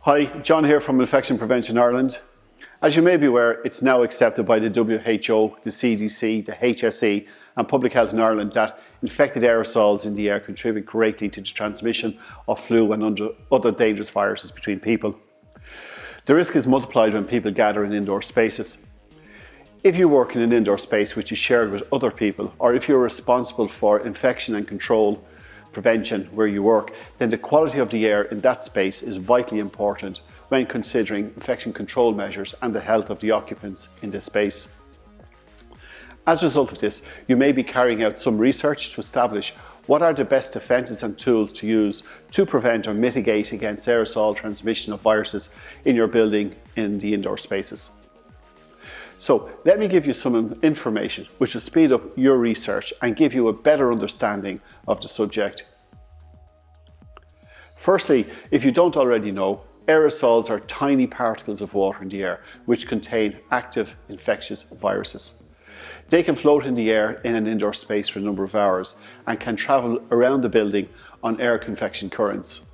Hi, John here from Infection Prevention Ireland. As you may be aware, it's now accepted by the WHO, the CDC, the HSE and Public Health in Ireland that infected aerosols in the air contribute greatly to the transmission of flu and other dangerous viruses between people. The risk is multiplied when people gather in indoor spaces. If you work in an indoor space which is shared with other people, or if you're responsible for infection and control prevention where you work, then the quality of the air in that space is vitally important when considering infection control measures and the health of the occupants in this space. As a result of this, you may be carrying out some research to establish what are the best defences and tools to use to prevent or mitigate against aerosol transmission of viruses in your building in the indoor spaces. So let me give you some information which will speed up your research and give you a better understanding of the subject. Firstly, if you don't already know, aerosols are tiny particles of water in the air which contain active infectious viruses. They can float in the air in an indoor space for a number of hours and can travel around the building on air convection currents.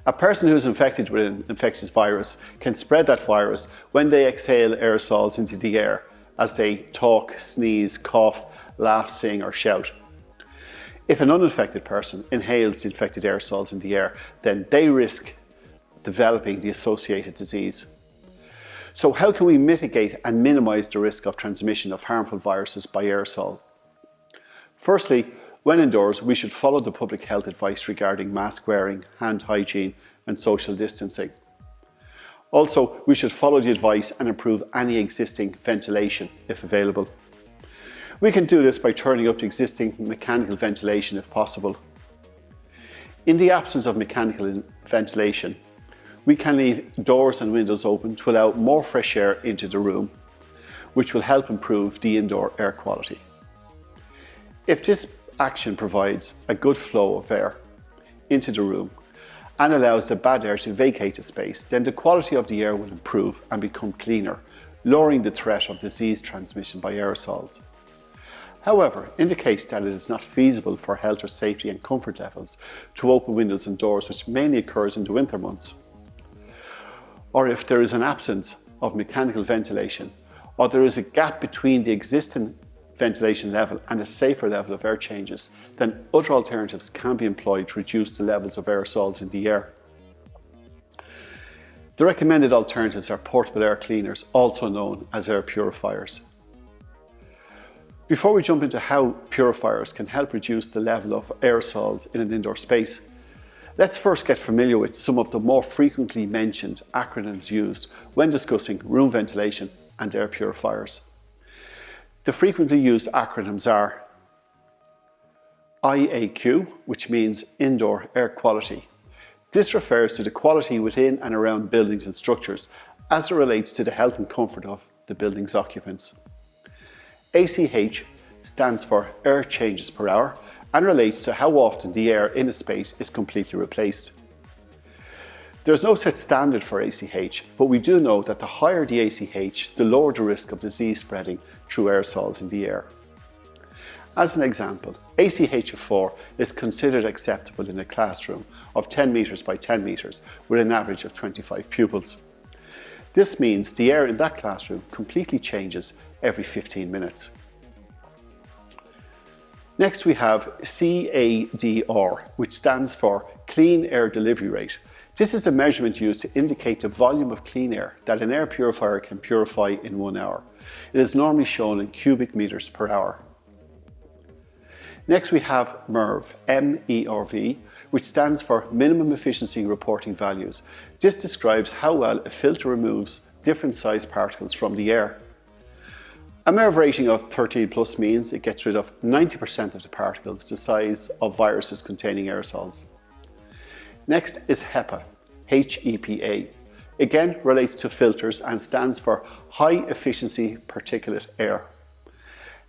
A person who is infected with an infectious virus can spread that virus when they exhale aerosols into the air as they talk, sneeze, cough, laugh, sing or shout. If an uninfected person inhales the infected aerosols in the air, then they risk developing the associated disease. So how can we mitigate and minimise the risk of transmission of harmful viruses by aerosol? Firstly, when indoors, we should follow the public health advice regarding mask wearing, hand hygiene and social distancing. Also, we should follow the advice and improve any existing ventilation if available. We can do this by turning up the existing mechanical ventilation if possible. In the absence of mechanical ventilation, we can leave doors and windows open to allow more fresh air into the room, which will help improve the indoor air quality. If this action provides a good flow of air into the room and allows the bad air to vacate the space, then the quality of the air will improve and become cleaner, lowering the threat of disease transmission by aerosols. However, in the case that it is not feasible for health or safety and comfort levels to open windows and doors, which mainly occurs in the winter months, or if there is an absence of mechanical ventilation, or there is a gap between the existing ventilation level and a safer level of air changes, then other alternatives can be employed to reduce the levels of aerosols in the air. The recommended alternatives are portable air cleaners, also known as air purifiers. Before we jump into how purifiers can help reduce the level of aerosols in an indoor space, let's first get familiar with some of the more frequently mentioned acronyms used when discussing room ventilation and air purifiers. The frequently used acronyms are IAQ, which means Indoor Air Quality. This refers to the quality within and around buildings and structures as it relates to the health and comfort of the building's occupants. ACH stands for Air Changes per Hour and relates to how often the air in a space is completely replaced. There is no set standard for ACH, but we do know that the higher the ACH, the lower the risk of disease spreading through aerosols in the air. As an example, ACH of 4 is considered acceptable in a classroom of 10 metres by 10 metres with an average of 25 pupils. This means the air in that classroom completely changes every 15 minutes. Next we have CADR, which stands for Clean Air Delivery Rate. This is a measurement used to indicate the volume of clean air that an air purifier can purify in 1 hour. It is normally shown in cubic meters per hour. Next we have MERV, M-E-R-V, which stands for Minimum Efficiency Reporting Values. This describes how well a filter removes different sized particles from the air. A MERV rating of 13 plus means it gets rid of 90% of the particles the size of viruses containing aerosols. Next is HEPA, H-E-P-A. Again relates to filters and stands for High Efficiency Particulate Air.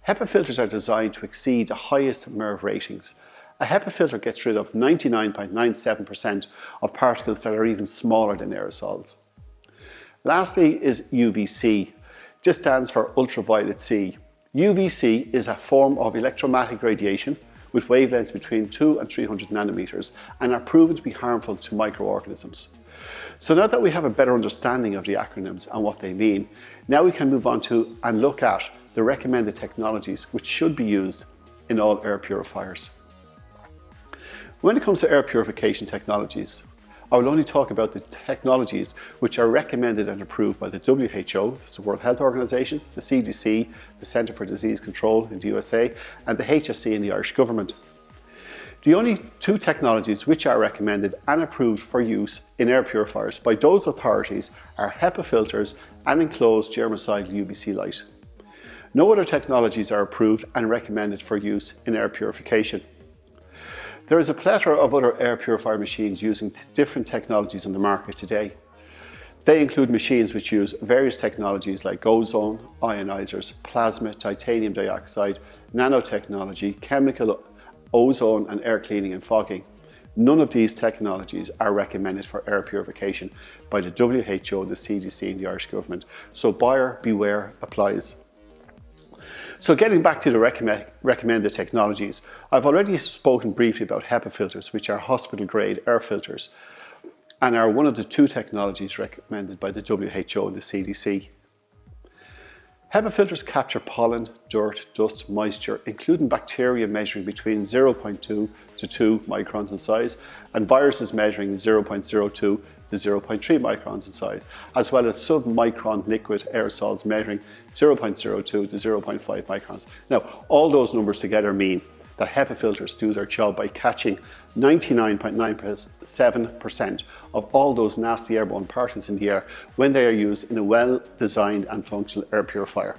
HEPA filters are designed to exceed the highest MERV ratings. A HEPA filter gets rid of 99.97% of particles that are even smaller than aerosols. Lastly is UVC. This stands for ultraviolet C. UVC is a form of electromagnetic radiation with wavelengths between 2 and 300 nanometers and are proven to be harmful to microorganisms. So now that we have a better understanding of the acronyms and what they mean, now we can move on to and look at the recommended technologies which should be used in all air purifiers. When it comes to air purification technologies, I will only talk about the technologies which are recommended and approved by the WHO, that's the World Health Organization, the CDC, the Centre for Disease Control in the USA, and the HSE in the Irish Government. The only two technologies which are recommended and approved for use in air purifiers by those authorities are HEPA filters and enclosed germicidal UVC light. No other technologies are approved and recommended for use in air purification. There is a plethora of other air purifier machines using different technologies on the market today. They include machines which use various technologies like ozone, ionizers, plasma, titanium dioxide, nanotechnology, chemical, ozone and air cleaning and fogging. None of these technologies are recommended for air purification by the WHO, the CDC and the Irish Government. So buyer beware applies. So getting back to the recommended technologies, I've already spoken briefly about HEPA filters, which are hospital grade air filters and are one of the two technologies recommended by the WHO and the CDC. HEPA filters capture pollen, dirt, dust, moisture, including bacteria measuring between 0.2 to 2 microns in size and viruses measuring 0.02 to 0.3 microns in size, as well as sub-micron liquid aerosols measuring 0.02 to 0.5 microns. Now, all those numbers together mean that HEPA filters do their job by catching 99.97% of all those nasty airborne particles in the air when they are used in a well-designed and functional air purifier.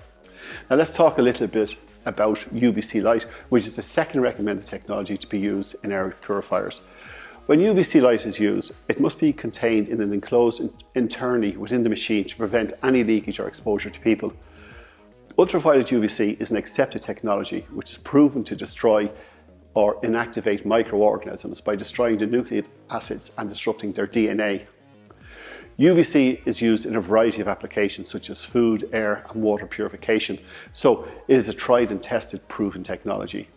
Now let's talk a little bit about UVC light, which is the second recommended technology to be used in air purifiers. When UVC light is used, it must be contained in an enclosed internally within the machine to prevent any leakage or exposure to people. Ultraviolet UVC is an accepted technology which is proven to destroy or inactivate microorganisms by destroying the nucleic acids and disrupting their DNA. UVC is used in a variety of applications such as food, air and water purification, so it is a tried and tested proven technology.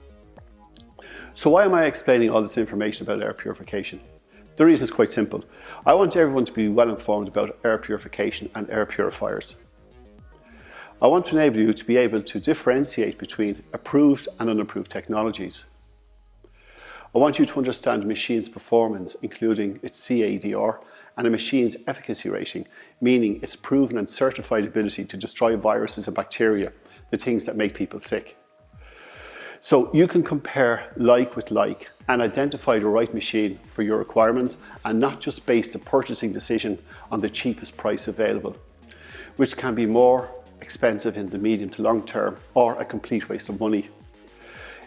So why am I explaining all this information about air purification? The reason is quite simple. I want everyone to be well informed about air purification and air purifiers. I want to enable you to be able to differentiate between approved and unapproved technologies. I want you to understand a machine's performance, including its CADR, and a machine's efficacy rating, meaning its proven and certified ability to destroy viruses and bacteria, the things that make people sick. So you can compare like with like and identify the right machine for your requirements and not just base the purchasing decision on the cheapest price available, which can be more expensive in the medium to long term or a complete waste of money.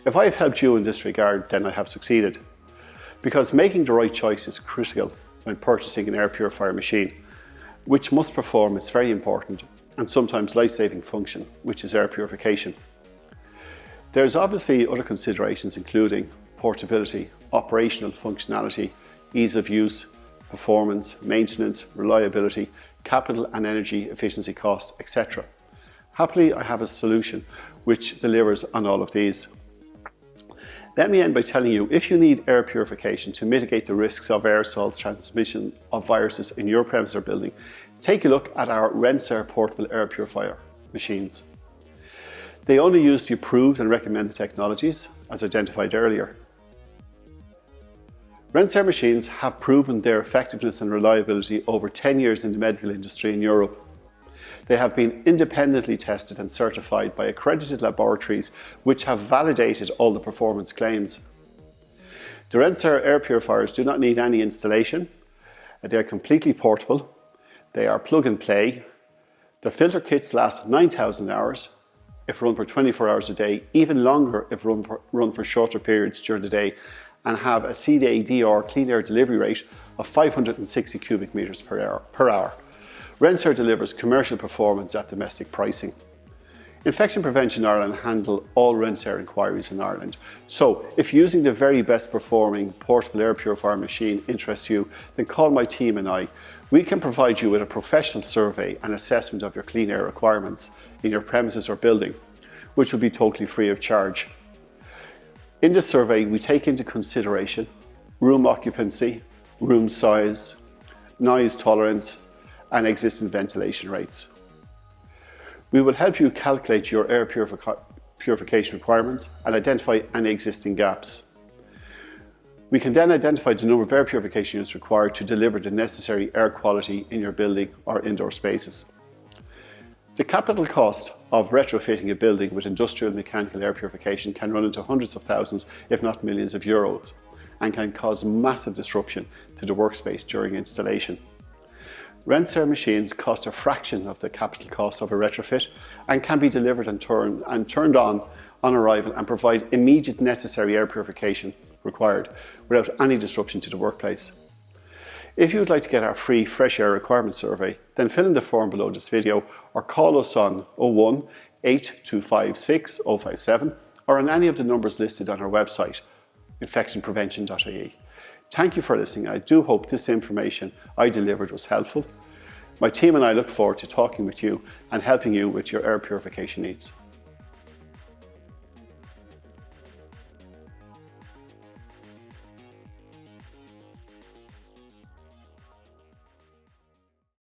If I have helped you in this regard, then I have succeeded, because making the right choice is critical when purchasing an air purifier machine, which must perform its very important and sometimes life-saving function, which is air purification. There's obviously other considerations including portability, operational functionality, ease of use, performance, maintenance, reliability, capital and energy efficiency costs, etc. Happily, I have a solution which delivers on all of these. Let me end by telling you, if you need air purification to mitigate the risks of aerosols transmission of viruses in your premises or building, take a look at our Renser portable air purifier machines. They only use the approved and recommended technologies, as identified earlier. Renser machines have proven their effectiveness and reliability over 10 years in the medical industry in Europe. They have been independently tested and certified by accredited laboratories which have validated all the performance claims. The Renser air purifiers do not need any installation. They are completely portable. They are plug and play. Their filter kits last 9,000 hours if run for 24 hours a day, even longer if run for shorter periods during the day, and have a CADR clean air delivery rate of 560 cubic meters per hour. Renser delivers commercial performance at domestic pricing. Infection Prevention Ireland handle all Renser inquiries in Ireland. So if using the very best performing portable air purifier machine interests you, then call my team and I. We can provide you with a professional survey and assessment of your clean air requirements in your premises or building, which will be totally free of charge. In this survey, we take into consideration room occupancy, room size, noise tolerance, and existing ventilation rates. We will help you calculate your air purification requirements and identify any existing gaps. We can then identify the number of air purification units required to deliver the necessary air quality in your building or indoor spaces. The capital cost of retrofitting a building with industrial mechanical air purification can run into hundreds of thousands, if not millions of euros, and can cause massive disruption to the workspace during installation. Rensair machines cost a fraction of the capital cost of a retrofit and can be delivered and turned on arrival and provide immediate necessary air purification required without any disruption to the workplace. If you would like to get our free fresh air requirement survey, then fill in the form below this video or call us on 01 8256 057 or on any of the numbers listed on our website, infectionprevention.ie. Thank you for listening. I do hope this information I delivered was helpful. My team and I look forward to talking with you and helping you with your air purification needs.